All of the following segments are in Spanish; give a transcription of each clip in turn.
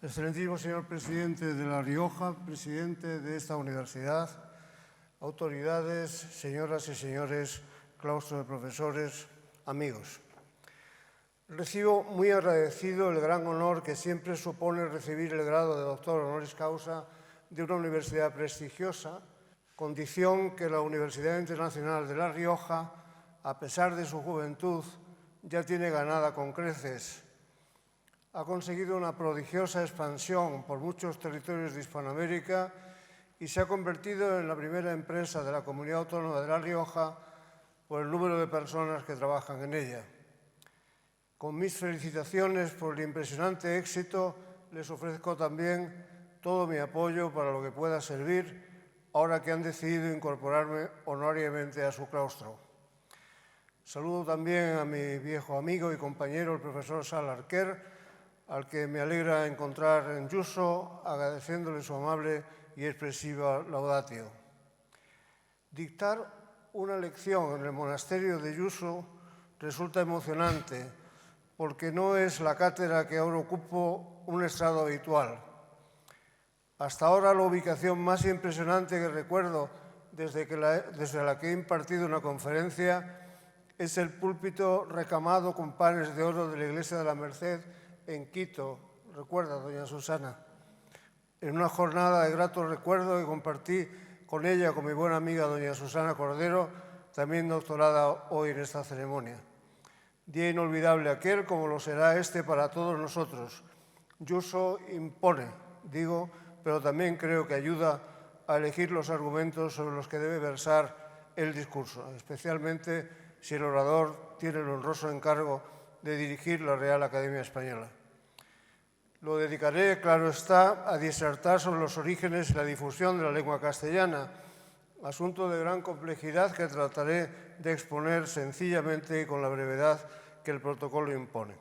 Excelentísimo señor presidente de La Rioja, presidente de esta universidad, autoridades, señoras y señores, claustro de profesores, amigos. Recibo muy agradecido el gran honor que siempre supone recibir el grado de doctor honoris causa de una universidad prestigiosa, condición que la Universidad Internacional de La Rioja, a pesar de su juventud, ya tiene ganada con creces. Ha conseguido una prodigiosa expansión por muchos territorios de Hispanoamérica y se ha convertido en la primera empresa de la Comunidad Autónoma de La Rioja por el número de personas que trabajan en ella. Con mis felicitaciones por el impresionante éxito, les ofrezco también todo mi apoyo para lo que pueda servir ahora que han decidido incorporarme honorariamente a su claustro. Saludo también a mi viejo amigo y compañero, el profesor Sal Arquer, al que me alegra encontrar en Yuso, agradeciéndole su amable y expresiva laudatio. Dictar una lección en el monasterio de Yuso resulta emocionante, porque no es la cátedra que ahora ocupo un estrado habitual. Hasta ahora la ubicación más impresionante que recuerdo desde la que he impartido una conferencia es el púlpito recamado con panes de oro de la Iglesia de la Merced en Quito, recuerda, doña Susana, en una jornada de grato recuerdo que compartí con ella, con mi buena amiga doña Susana Cordero, también doctorada hoy en esta ceremonia. Día inolvidable aquel, como lo será este para todos nosotros. Yuso impone, digo, pero también creo que ayuda a elegir los argumentos sobre los que debe versar el discurso, especialmente si el orador tiene el honroso encargo de dirigir la Real Academia Española. Lo dedicaré, claro está, a disertar sobre los orígenes y la difusión de la lengua castellana, asunto de gran complejidad que trataré de exponer sencillamente y con la brevedad que el protocolo impone.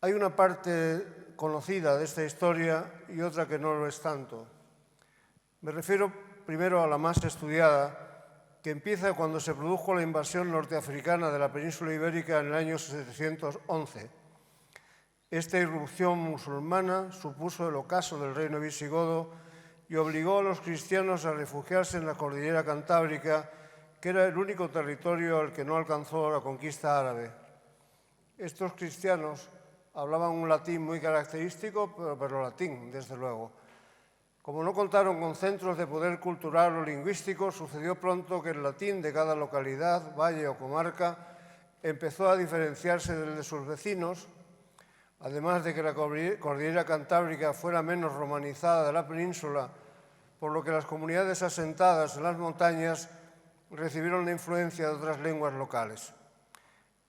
Hay una parte conocida de esta historia y otra que no lo es tanto. Me refiero primero a la más estudiada, que empieza cuando se produjo la invasión norteafricana de la península ibérica en el año 711. Esta irrupción musulmana supuso el ocaso del reino visigodo y obligó a los cristianos a refugiarse en la cordillera cantábrica, que era el único territorio al que no alcanzó la conquista árabe. Estos cristianos hablaban un latín muy característico, pero latín, desde luego. Como no contaron con centros de poder cultural o lingüístico, sucedió pronto que el latín de cada localidad, valle o comarca empezó a diferenciarse del de sus vecinos, además de que la cordillera cantábrica fuera menos romanizada de la península, por lo que las comunidades asentadas en las montañas recibieron la influencia de otras lenguas locales.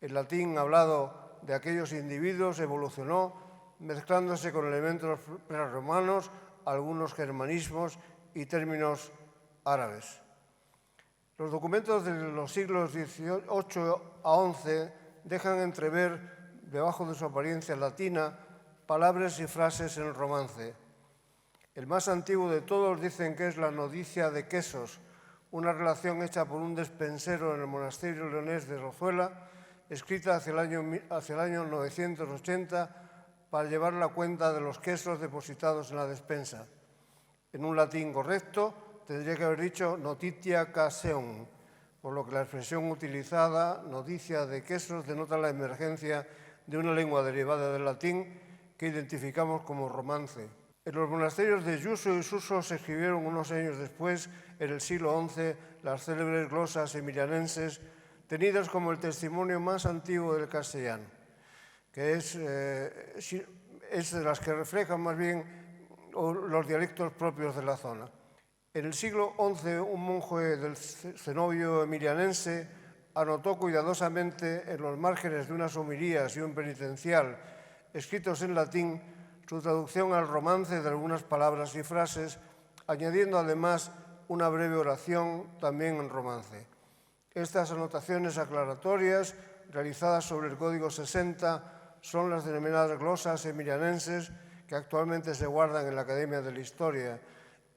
El latín hablado de aquellos individuos evolucionó, mezclándose con elementos prerromanos, algunos germanismos y términos árabes. Los documentos de los siglos XVIII a XI dejan entrever, debajo de su apariencia latina, palabras y frases en el romance. El más antiguo de todos dicen que es la Nodicia de Quesos, una relación hecha por un despensero en el monasterio leonés de Rozuela, escrita hacia el año 980 para llevar la cuenta de los quesos depositados en la despensa. En un latín correcto, tendría que haber dicho notitia caseum, por lo que la expresión utilizada, nodicia de quesos, denota la emergencia de una lengua derivada del latín que identificamos como romance. En los monasterios de Yuso y Suso se escribieron unos años después, en el siglo XI, las célebres glosas emilianenses, tenidas como el testimonio más antiguo del castellano, que es de las que reflejan más bien los dialectos propios de la zona. En el siglo XI, un monje del cenobio emilianense anotó cuidadosamente en los márgenes de unas homilías y un penitencial escritos en latín su traducción al romance de algunas palabras y frases, añadiendo además una breve oración también en romance. Estas anotaciones aclaratorias, realizadas sobre el Código 60, son las denominadas glosas emilianenses que actualmente se guardan en la Academia de la Historia.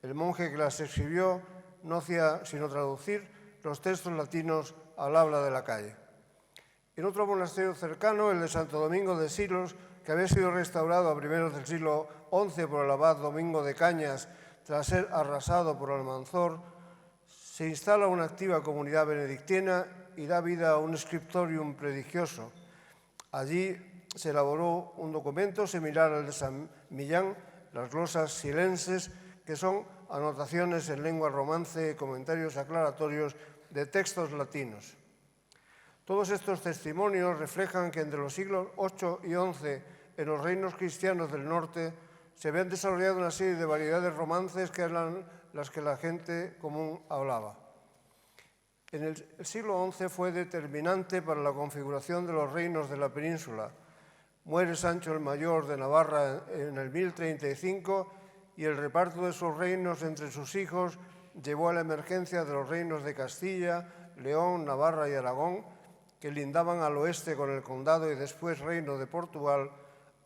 El monje que las escribió no hacía sino traducir los textos latinos al habla de la calle. En otro monasterio cercano, el de Santo Domingo de Silos, que había sido restaurado a primeros del siglo XI por el abad Domingo de Cañas tras ser arrasado por Almanzor, se instala una activa comunidad benedictina y da vida a un scriptorium prodigioso. Allí se elaboró un documento similar al de San Millán, las glosas silenses, que son anotaciones en lengua romance y comentarios aclaratorios de textos latinos. Todos estos testimonios reflejan que entre los siglos VIII y XI, en los reinos cristianos del norte, se habían desarrollado una serie de variedades romances que eran las que la gente común hablaba. En el siglo XI fue determinante para la configuración de los reinos de la península. Muere Sancho el Mayor de Navarra en el 1035 y el reparto de sus reinos entre sus hijos llevó a la emergencia de los reinos de Castilla, León, Navarra y Aragón, que lindaban al oeste con el condado y después reino de Portugal,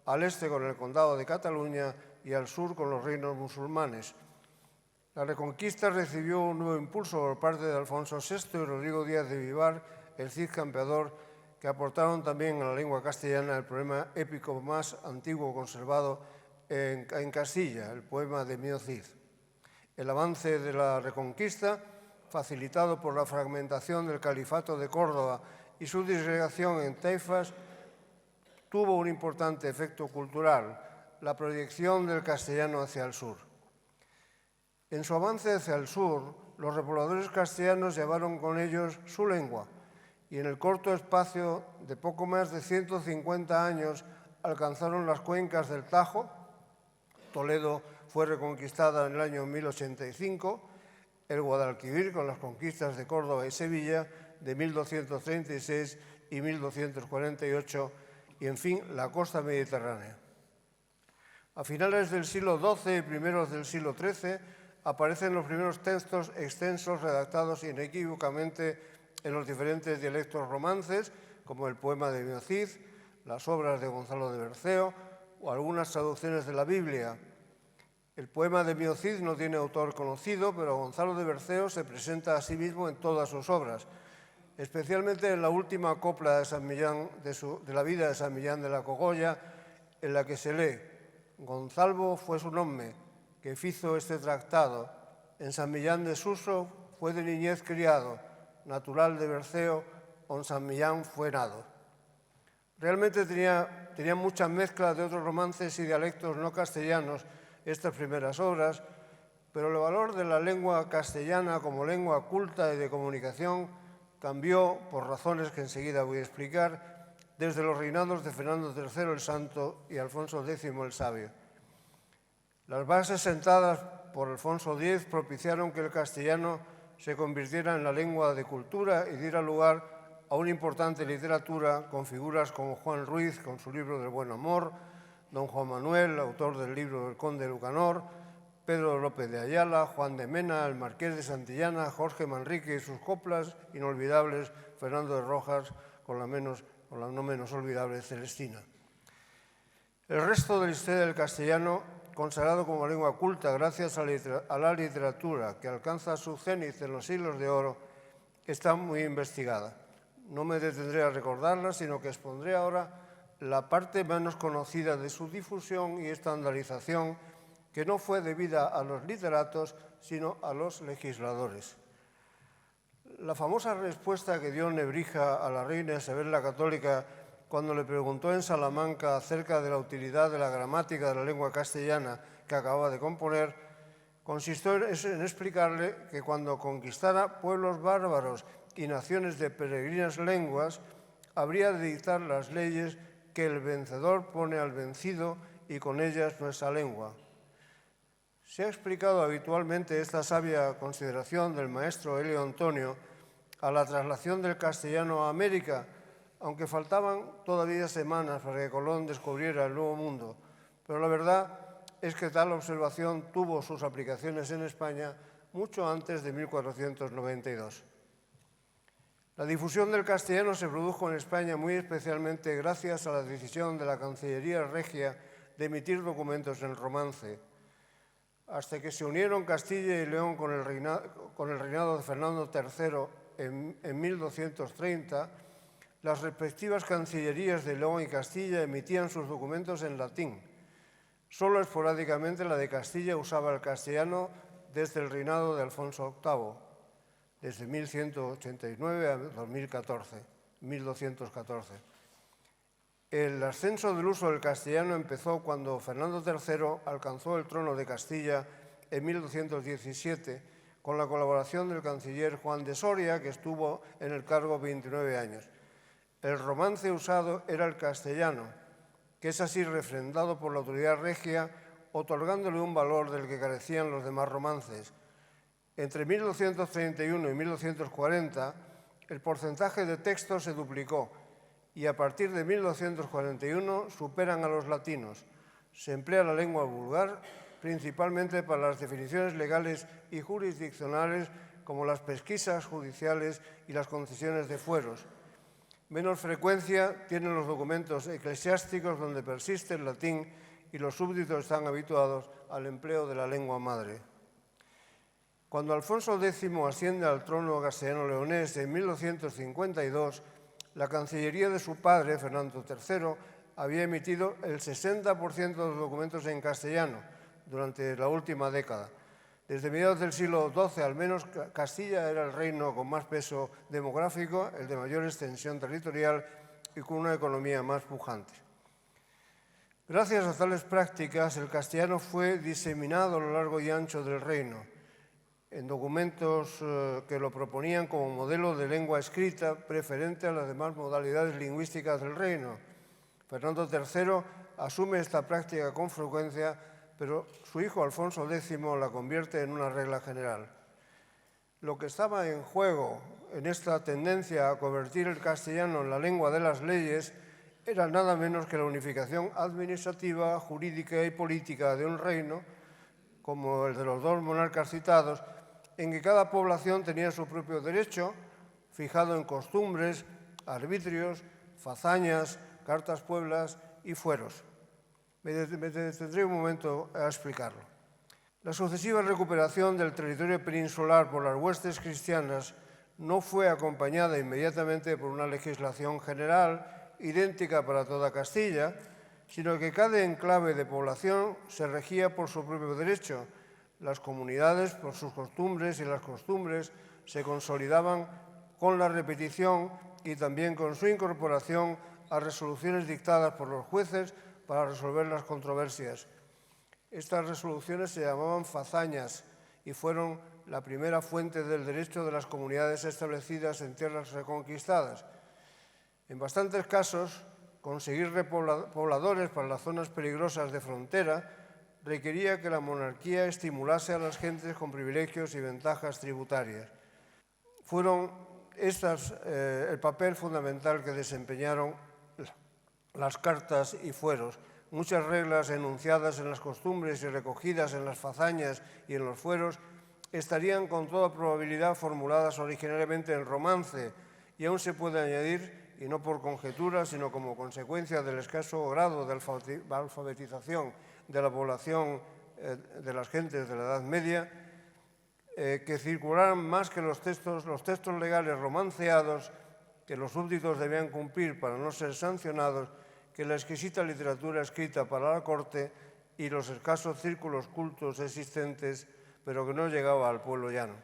al este con el condado de Cataluña y al sur con los reinos musulmanes. La Reconquista recibió un nuevo impulso por parte de Alfonso VI y Rodrigo Díaz de Vivar, el Cid campeador, que aportaron también a la lengua castellana el poema épico más antiguo conservado en Castilla, el poema de Mío Cid. El avance de la Reconquista, facilitado por la fragmentación del Califato de Córdoba y su disgregación en taifas, tuvo un importante efecto cultural, la proyección del castellano hacia el sur. En su avance hacia el sur, los repobladores castellanos llevaron con ellos su lengua y en el corto espacio de poco más de 150 años alcanzaron las cuencas del Tajo. Toledo fue reconquistada en el año 1085, el Guadalquivir con las conquistas de Córdoba y Sevilla de 1236 y 1248 y, en fin, la costa mediterránea. A finales del siglo XII y primeros del siglo XIII aparecen los primeros textos extensos redactados inequívocamente en los diferentes dialectos romances, como el poema de Mío Cid, las obras de Gonzalo de Berceo o algunas traducciones de la Biblia. El poema de Mío Cid no tiene autor conocido, pero Gonzalo de Berceo se presenta a sí mismo en todas sus obras, especialmente en la última copla de San Millán, de la vida de San Millán de la Cogolla, en la que se lee: Gonzalvo fue su nombre, que fizo este tratado, en San Millán de Suso fue de niñez criado, natural de Berceo, on San Millán fue nado. Realmente tenía mucha mezcla de otros romances y dialectos no castellanos estas primeras obras, pero el valor de la lengua castellana como lengua culta y de comunicación cambió, por razones que enseguida voy a explicar, desde los reinados de Fernando III el Santo y Alfonso X el Sabio. Las bases sentadas por Alfonso X propiciaron que el castellano se convirtiera en la lengua de cultura y diera lugar a una importante literatura con figuras como Juan Ruiz, con su libro del Buen Amor, don Juan Manuel, autor del libro del Conde Lucanor, Pedro López de Ayala, Juan de Mena, el Marqués de Santillana, Jorge Manrique y sus coplas inolvidables, Fernando de Rojas, con la no menos olvidable Celestina. El resto de la historia del castellano, consagrado como lengua culta gracias a la literatura que alcanza su cénit en los siglos de oro, está muy investigada. No me detendré a recordarla, sino que expondré ahora la parte menos conocida de su difusión y estandarización, que no fue debida a los literatos, sino a los legisladores. La famosa respuesta que dio Nebrija a la reina Isabel la Católica cuando le preguntó en Salamanca acerca de la utilidad de la gramática de la lengua castellana que acababa de componer, consistió en explicarle que cuando conquistara pueblos bárbaros y naciones de peregrinas lenguas, habría de dictar las leyes que el vencedor pone al vencido y con ellas nuestra lengua. Se ha explicado habitualmente esta sabia consideración del maestro Elio Antonio a la traslación del castellano a América, aunque faltaban todavía semanas para que Colón descubriera el Nuevo Mundo. Pero la verdad es que tal observación tuvo sus aplicaciones en España mucho antes de 1492. La difusión del castellano se produjo en España muy especialmente gracias a la decisión de la Cancillería Regia de emitir documentos en romance. Hasta que se unieron Castilla y León con el reinado de Fernando III en 1230, Las respectivas cancillerías de León y Castilla emitían sus documentos en latín. Solo esporádicamente la de Castilla usaba el castellano desde el reinado de Alfonso VIII, desde 1189 a 1214. El ascenso del uso del castellano empezó cuando Fernando III alcanzó el trono de Castilla en 1217 con la colaboración del canciller Juan de Soria, que estuvo en el cargo 29 años. El romance usado era el castellano, que es así refrendado por la autoridad regia, otorgándole un valor del que carecían los demás romances. Entre 1231 y 1240, el porcentaje de textos se duplicó y a partir de 1241 superan a los latinos. Se emplea la lengua vulgar principalmente para las definiciones legales y jurisdiccionales como las pesquisas judiciales y las concesiones de fueros. Menos frecuencia tienen los documentos eclesiásticos donde persiste el latín y los súbditos están habituados al empleo de la lengua madre. Cuando Alfonso X asciende al trono castellano-leonés en 1252, la Cancillería de su padre, Fernando III, había emitido el 60% de los documentos en castellano durante la última década. Desde mediados del siglo XII, al menos, Castilla era el reino con más peso demográfico, el de mayor extensión territorial y con una economía más pujante. Gracias a tales prácticas, el castellano fue diseminado a lo largo y ancho del reino, en documentos que lo proponían como modelo de lengua escrita preferente a las demás modalidades lingüísticas del reino. Fernando III asume esta práctica con frecuencia, pero su hijo Alfonso X la convierte en una regla general. Lo que estaba en juego en esta tendencia a convertir el castellano en la lengua de las leyes era nada menos que la unificación administrativa, jurídica y política de un reino, como el de los dos monarcas citados, en que cada población tenía su propio derecho, fijado en costumbres, arbitrios, fazañas, cartas pueblas y fueros. Me detendré un momento a explicarlo. La sucesiva recuperación del territorio peninsular por las huestes cristianas no fue acompañada inmediatamente por una legislación general idéntica para toda Castilla, sino que cada enclave de población se regía por su propio derecho. Las comunidades, por sus costumbres, y las costumbres se consolidaban con la repetición y también con su incorporación a resoluciones dictadas por los jueces para resolver las controversias. Estas resoluciones se llamaban fazañas y fueron la primera fuente del derecho de las comunidades establecidas en tierras reconquistadas. En bastantes casos, conseguir pobladores para las zonas peligrosas de frontera requería que la monarquía estimulase a las gentes con privilegios y ventajas tributarias. Fueron estas el papel fundamental que desempeñaron las cartas y fueros. Muchas reglas enunciadas en las costumbres y recogidas en las fazañas y en los fueros estarían con toda probabilidad formuladas originariamente en romance y aún se puede añadir, y no por conjetura, sino como consecuencia del escaso grado de alfabetización de la población de las gentes de la Edad Media, que circularan más que los textos legales romanceados que los súbditos debían cumplir para no ser sancionados, que la exquisita literatura escrita para la corte y los escasos círculos cultos existentes, pero que no llegaba al pueblo llano.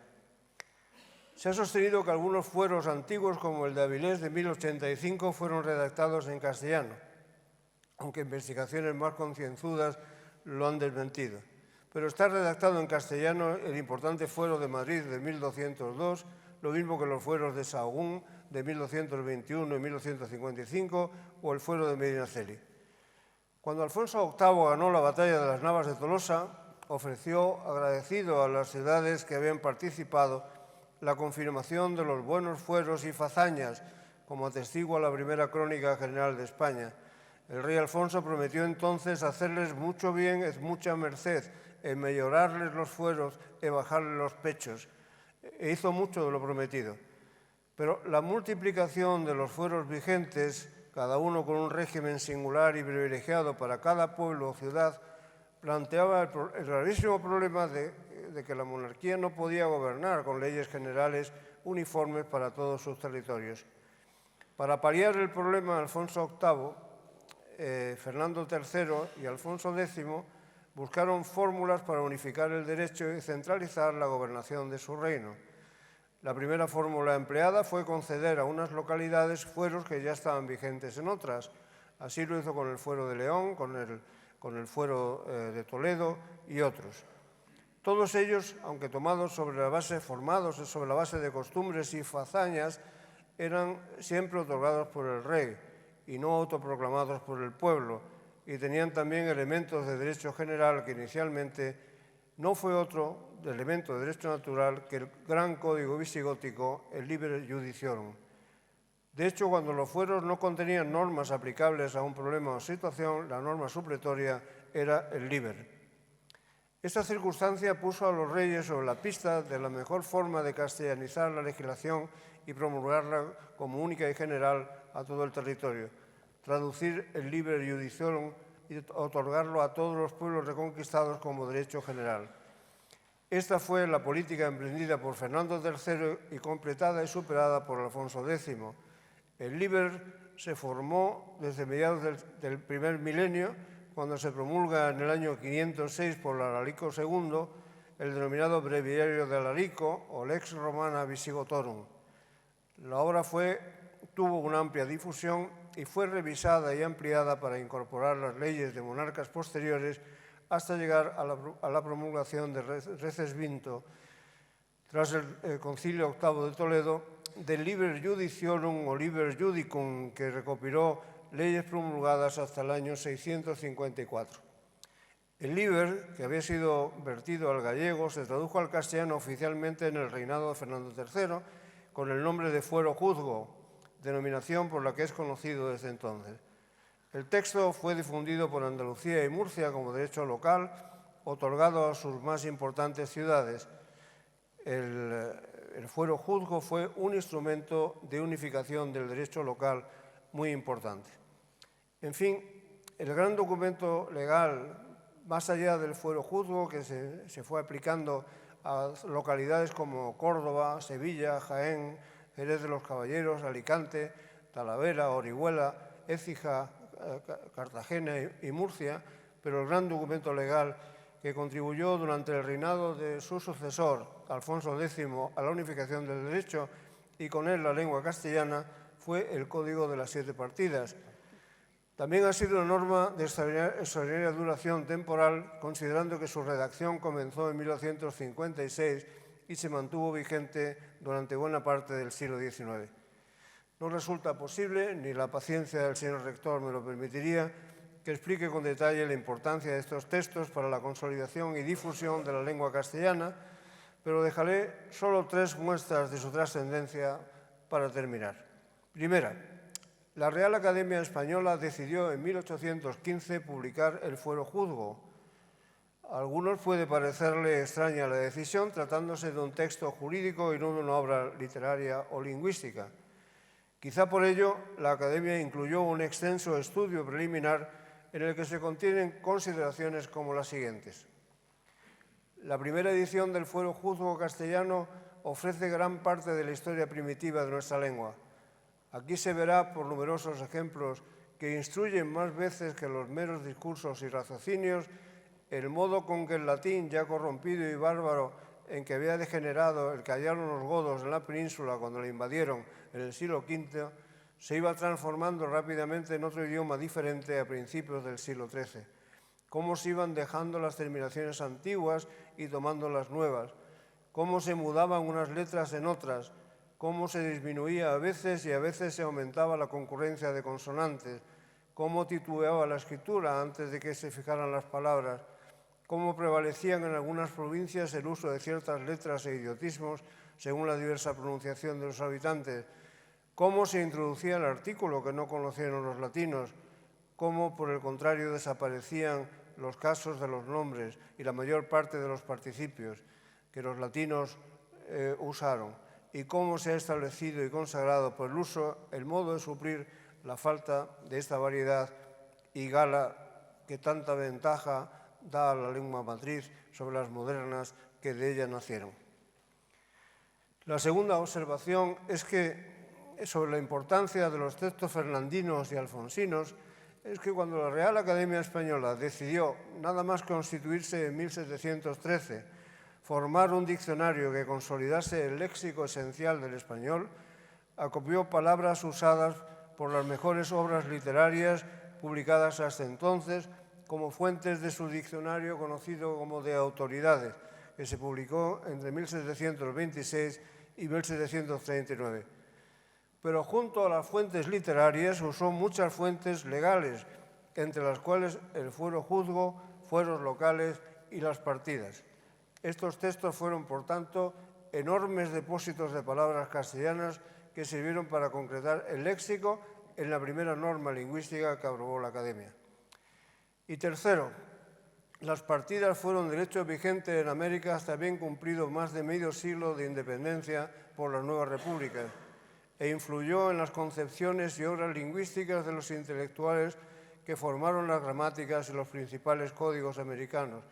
Se ha sostenido que algunos fueros antiguos, como el de Avilés de 1085, fueron redactados en castellano, aunque investigaciones más concienzudas lo han desmentido. Pero está redactado en castellano el importante fuero de Madrid de 1202, lo mismo que los fueros de Sahagún de 1221 y 1155 o el fuero de Medinaceli. Cuando Alfonso VIII ganó la batalla de las Navas de Tolosa, ofreció, agradecido a las ciudades que habían participado, la confirmación de los buenos fueros y fazañas, como atestigua la primera crónica general de España. El rey Alfonso prometió entonces hacerles mucho bien, es mucha merced, en mejorarles los fueros y bajarles los pechos. E hizo mucho de lo prometido. Pero la multiplicación de los fueros vigentes, cada uno con un régimen singular y privilegiado para cada pueblo o ciudad, planteaba el gravísimo problema de que la monarquía no podía gobernar con leyes generales uniformes para todos sus territorios. Para paliar el problema de Alfonso VIII, Fernando III y Alfonso X buscaron fórmulas para unificar el derecho y centralizar la gobernación de su reino. La primera fórmula empleada fue conceder a unas localidades fueros que ya estaban vigentes en otras. Así lo hizo con el fuero de León, con el fuero de Toledo y otros. Todos ellos, aunque formados sobre la base de costumbres y fazañas, eran siempre otorgados por el rey y no autoproclamados por el pueblo, y tenían también elementos de derecho general que inicialmente no fue otro elemento de derecho natural que el gran código visigótico, el Liber Judiciorum. De hecho, cuando los fueros no contenían normas aplicables a un problema o situación, la norma supletoria era el Liber. Esta circunstancia puso a los reyes sobre la pista de la mejor forma de castellanizar la legislación y promulgarla como única y general a todo el territorio, traducir el Liber Judiciorum y otorgarlo a todos los pueblos reconquistados como derecho general. Esta fue la política emprendida por Fernando III y completada y superada por Alfonso X. El Liber se formó desde mediados del primer milenio, cuando se promulga en el año 506 por Alarico II el denominado Breviario de Alarico o Lex Romana Visigotorum. La obra tuvo una amplia difusión y fue revisada y ampliada para incorporar las leyes de monarcas posteriores hasta llegar a la promulgación de Recesvinto, tras el Concilio VIII de Toledo, del Liber Judiciorum o Liber Judicum, que recopiló leyes promulgadas hasta el año 654. El Liber, que había sido vertido al gallego, se tradujo al castellano oficialmente en el reinado de Fernando III, con el nombre de fuero juzgo, denominación por la que es conocido desde entonces. El texto fue difundido por Andalucía y Murcia como derecho local, otorgado a sus más importantes ciudades. El fuero juzgo fue un instrumento de unificación del derecho local muy importante. En fin, el gran documento legal, más allá del fuero juzgo, que se fue aplicando a localidades como Córdoba, Sevilla, Jaén, Jerez de los Caballeros, Alicante, Talavera, Orihuela, Écija, Cartagena y Murcia, pero el gran documento legal que contribuyó durante el reinado de su sucesor, Alfonso X, a la unificación del derecho y con él la lengua castellana, fue el Código de las 7 Partidas. También ha sido una norma de extraordinaria duración temporal, considerando que su redacción comenzó en 1256 y se mantuvo vigente durante buena parte del siglo XIX. No resulta posible, ni la paciencia del señor rector me lo permitiría, que explique con detalle la importancia de estos textos para la consolidación y difusión de la lengua castellana, pero dejaré solo 3 muestras de su trascendencia para terminar. Primera, la Real Academia Española decidió en 1815 publicar el fuero juzgo. A algunos puede parecerle extraña la decisión, tratándose de un texto jurídico y no de una obra literaria o lingüística. Quizá por ello la Academia incluyó un extenso estudio preliminar en el que se contienen consideraciones como las siguientes. La primera edición del fuero juzgo castellano ofrece gran parte de la historia primitiva de nuestra lengua. Aquí se verá por numerosos ejemplos que instruyen más veces que los meros discursos y raciocinios el modo con que el latín, ya corrompido y bárbaro, en que había degenerado el que hallaron los godos en la península cuando la invadieron en el siglo V, se iba transformando rápidamente en otro idioma diferente a principios del siglo XIII. Cómo se iban dejando las terminaciones antiguas y tomando las nuevas, cómo se mudaban unas letras en otras, cómo se disminuía a veces y a veces se aumentaba la concurrencia de consonantes, cómo titubeaba la escritura antes de que se fijaran las palabras, cómo prevalecían en algunas provincias el uso de ciertas letras e idiotismos según la diversa pronunciación de los habitantes, cómo se introducía el artículo que no conocieron los latinos, cómo, por el contrario, desaparecían los casos de los nombres y la mayor parte de los participios que los latinos usaron, y cómo se ha establecido y consagrado por el uso el modo de suplir la falta de esta variedad y gala que tanta ventaja da a la lengua matriz sobre las modernas que de ella nacieron. La segunda observación es que sobre la importancia de los textos fernandinos y alfonsinos es que cuando la Real Academia Española decidió, nada más constituirse en 1713, formar un diccionario que consolidase el léxico esencial del español, acopió palabras usadas por las mejores obras literarias publicadas hasta entonces como fuentes de su diccionario conocido como de autoridades, que se publicó entre 1726 y 1739. Pero junto a las fuentes literarias usó muchas fuentes legales, entre las cuales el fuero juzgo, fueros locales y las partidas. Estos textos fueron, por tanto, enormes depósitos de palabras castellanas que sirvieron para concretar el léxico en la primera norma lingüística que aprobó la Academia. Y tercero, las partidas fueron derecho vigente en América hasta bien cumplido más de medio siglo de independencia por las nuevas repúblicas e influyó en las concepciones y obras lingüísticas de los intelectuales que formaron las gramáticas y los principales códigos americanos,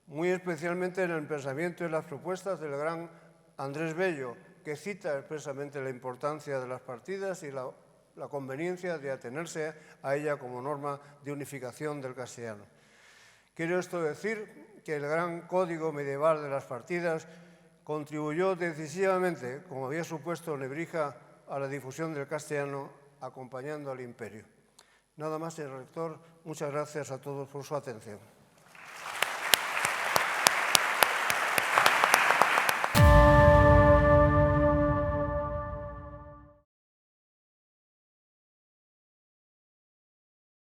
muy especialmente en el pensamiento y las propuestas del gran Andrés Bello, que cita expresamente la importancia de las partidas y la conveniencia de atenerse a ella como norma de unificación del castellano. Quiero esto decir que el gran código medieval de las partidas contribuyó decisivamente, como había supuesto Nebrija, a la difusión del castellano, acompañando al imperio. Nada más, señor rector. Muchas gracias a todos por su atención.